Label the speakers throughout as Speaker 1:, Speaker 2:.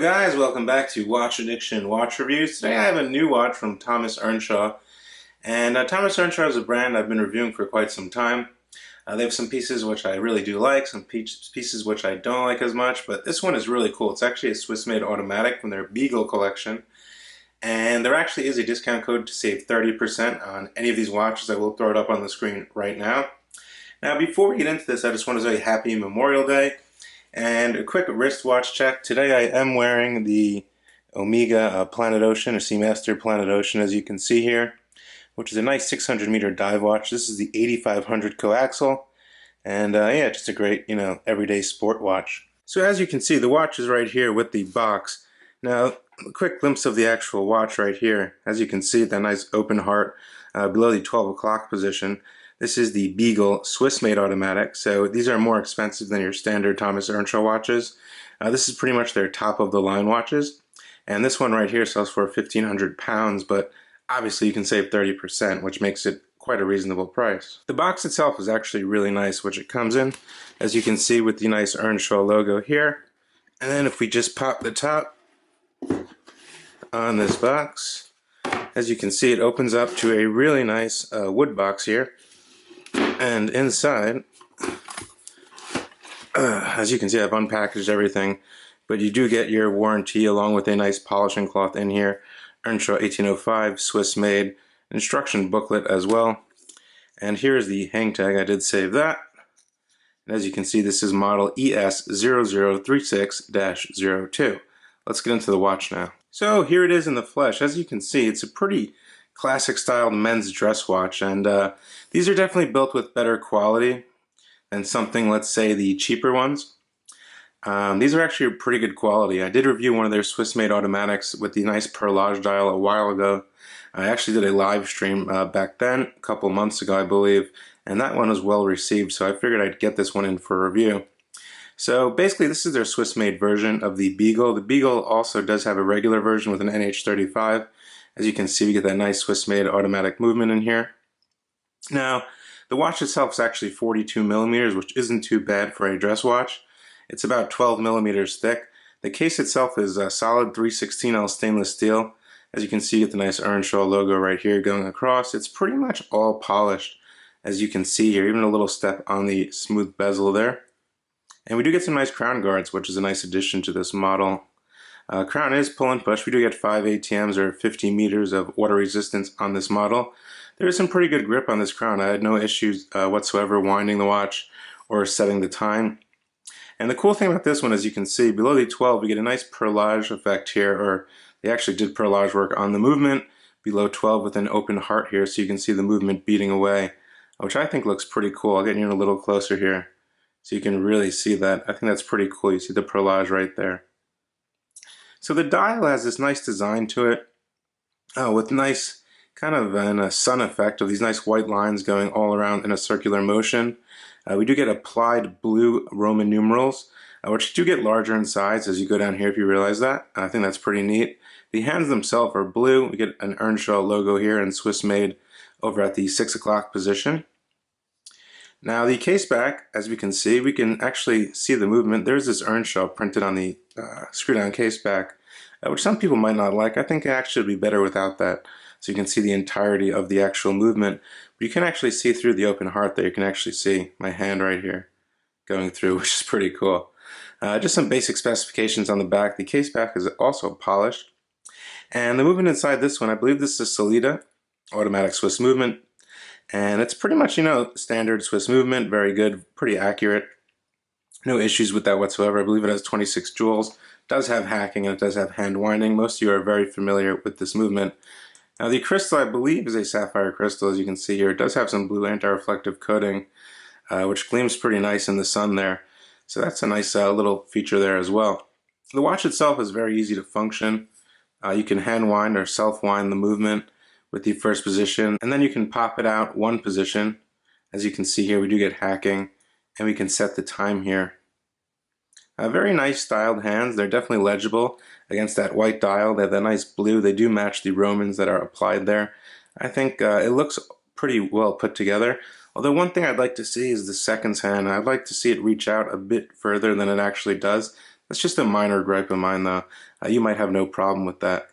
Speaker 1: guys, welcome back to Watch Addiction Watch Reviews. Today I have a new watch from Thomas Earnshaw. And Thomas Earnshaw is a brand I've been reviewing for quite some time. They have some pieces which I really do like, some pieces which I don't like as much, but this one is really cool. It's actually a Swiss-made automatic from their Beagle collection. And there actually is a discount code to save 30% on any of these watches. I will throw it up on the screen right now. Now before we get into this, I just want to say happy Memorial Day. And a quick wristwatch check. Today I am wearing the Omega Planet Ocean, or Seamaster Planet Ocean, as you can see here, which is a nice 600-meter dive watch. This is the 8500 coaxial, and yeah, just a great, everyday sport watch. So as you can see, the watch is right here with the box. Now, a quick glimpse of the actual watch right here. As you can see, that nice open heart below the 12 o'clock position. This is the Beagle Swiss-made automatic, so these are more expensive than your standard Thomas Earnshaw watches. This is pretty much their top-of-the-line watches, and this one right here sells for £1,500, but obviously you can save 30%, which makes it quite a reasonable price. The box itself is actually really nice, which it comes in, as you can see, with the nice Earnshaw logo here. And then if we just pop the top on this box, as you can see, it opens up to a really nice wood box here. And inside, as you can see, I've unpackaged everything, but you do get your warranty along with a nice polishing cloth in here. Earnshaw 1805, Swiss-made, instruction booklet as well. And here's the hang tag. I did save that. And as you can see, this is model ES0036-02. Let's get into the watch now. So here it is in the flesh. As you can see, it's a pretty classic styled men's dress watch, and these are definitely built with better quality than something, let's say, the cheaper ones. These are actually pretty good quality. I did review one of their Swiss-made automatics with the nice perlage dial a while ago. I actually did a live stream back then, a couple months ago I believe, and that one was well received, so I figured I'd get this one in for review. So basically this is their Swiss-made version of the Beagle. The Beagle also does have a regular version with an NH35. As you can see, we get that nice Swiss-made automatic movement in here. Now, the watch itself is actually 42 millimeters, which isn't too bad for a dress watch. It's about 12 millimeters thick. The case itself is a solid 316L stainless steel. As you can see, you get the nice Earnshaw logo right here going across. It's pretty much all polished, as you can see here, even a little step on the smooth bezel there. And we do get some nice crown guards, which is a nice addition to this model. Crown is pull and push. We do get 5 ATMs or 50 meters of water resistance on this model. There is some pretty good grip on this crown. I had no issues whatsoever winding the watch or setting the time. And the cool thing about this one, as you can see, below the 12 we get a nice perlage effect here, or they actually did perlage work on the movement below 12 with an open heart here, so you can see the movement beating away, which I think looks pretty cool. I'll get you in a little closer here so you can really see that. I think that's pretty cool. You see the perlage right there. So the dial has this nice design to it with nice kind of a sun effect of these nice white lines going all around in a circular motion. We do get applied blue Roman numerals, which do get larger in size as you go down here if you realize that. I think that's pretty neat. The hands themselves are blue. We get an Earnshaw logo here and Swiss-made over at the 6 o'clock position. Now the case back, as we can see, we can actually see the movement. There's this Earnshaw printed on the screw-down case back, which some people might not like. I think it actually would be better without that, so you can see the entirety of the actual movement. But you can actually see through the open heart there. You can actually see my hand right here going through, which is pretty cool. Just some basic specifications on the back. The case back is also polished. And the movement inside this one, I believe this is Solida, automatic Swiss movement. And it's pretty much, standard Swiss movement, very good, pretty accurate. No issues with that whatsoever. I believe it has 26 jewels. It does have hacking and it does have hand winding. Most of you are very familiar with this movement. Now the crystal, I believe, is a sapphire crystal, as you can see here. It does have some blue anti-reflective coating, which gleams pretty nice in the sun there. So that's a nice little feature there as well. The watch itself is very easy to function. You can hand wind or self wind the movement with the first position, and then you can pop it out one position. As you can see here, we do get hacking, and we can set the time here. Very nice styled hands. They're definitely legible against that white dial. They have that nice blue. They do match the Romans that are applied there. I think it looks pretty well put together. Although one thing I'd like to see is the seconds hand. I'd like to see it reach out a bit further than it actually does. That's just a minor gripe of mine though. You might have no problem with that.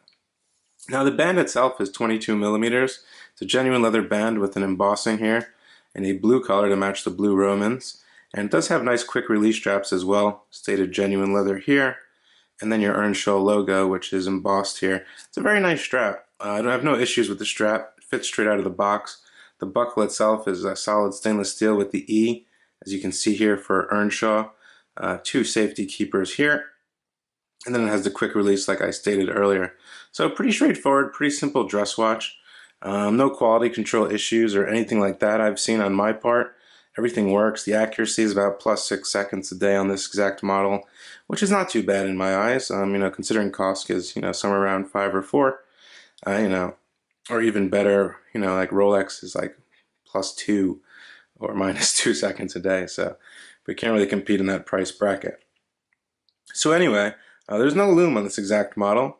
Speaker 1: Now the band itself is 22 millimeters. It's a genuine leather band with an embossing here and a blue color to match the blue Romans. And it does have nice quick release straps as well, stated genuine leather here. And then your Earnshaw logo, which is embossed here. It's a very nice strap. I don't have no issues with the strap. It fits straight out of the box. The buckle itself is a solid stainless steel with the E, as you can see here for Earnshaw. 2 safety keepers here. And then it has the quick release like I stated earlier. So pretty straightforward, pretty simple dress watch. No quality control issues or anything like that I've seen on my part. Everything works. The accuracy is about +6 seconds a day on this exact model, which is not too bad in my eyes. Considering Kosk is, somewhere around 5 or 4, or even better, like Rolex is like +2 or -2 seconds a day. So we can't really compete in that price bracket. So anyway, there's no lume on this exact model.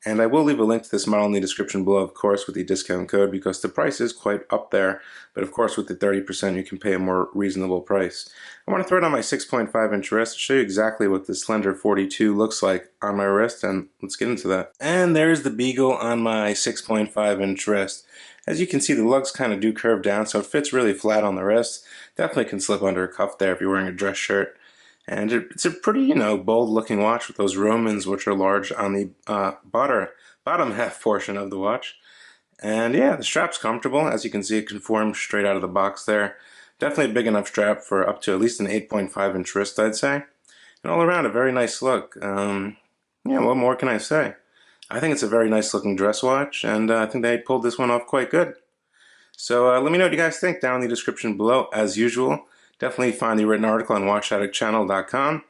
Speaker 1: And I will leave a link to this model in the description below, of course, with the discount code, because the price is quite up there. But of course, with the 30%, you can pay a more reasonable price. I want to throw it on my 6.5-inch wrist to show you exactly what the Slender 42 looks like on my wrist, and let's get into that. And there's the Beagle on my 6.5-inch wrist. As you can see, the lugs kind of do curve down, so it fits really flat on the wrist. Definitely can slip under a cuff there if you're wearing a dress shirt. And it's a pretty, bold looking watch with those Romans, which are large on the bottom half portion of the watch. And yeah, the strap's comfortable. As you can see, it conforms straight out of the box there. Definitely a big enough strap for up to at least an 8.5-inch wrist, I'd say. And all around, a very nice look. Yeah, what more can I say? I think it's a very nice looking dress watch, and I think they pulled this one off quite good. So let me know what you guys think down in the description below, as usual. Definitely find the written article on watchaddiction.com.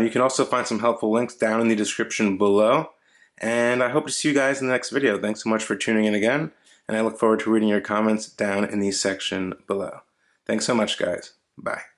Speaker 1: You can also find some helpful links down in the description below. And I hope to see you guys in the next video. Thanks so much for tuning in again, and I look forward to reading your comments down in the section below. Thanks so much, guys. Bye.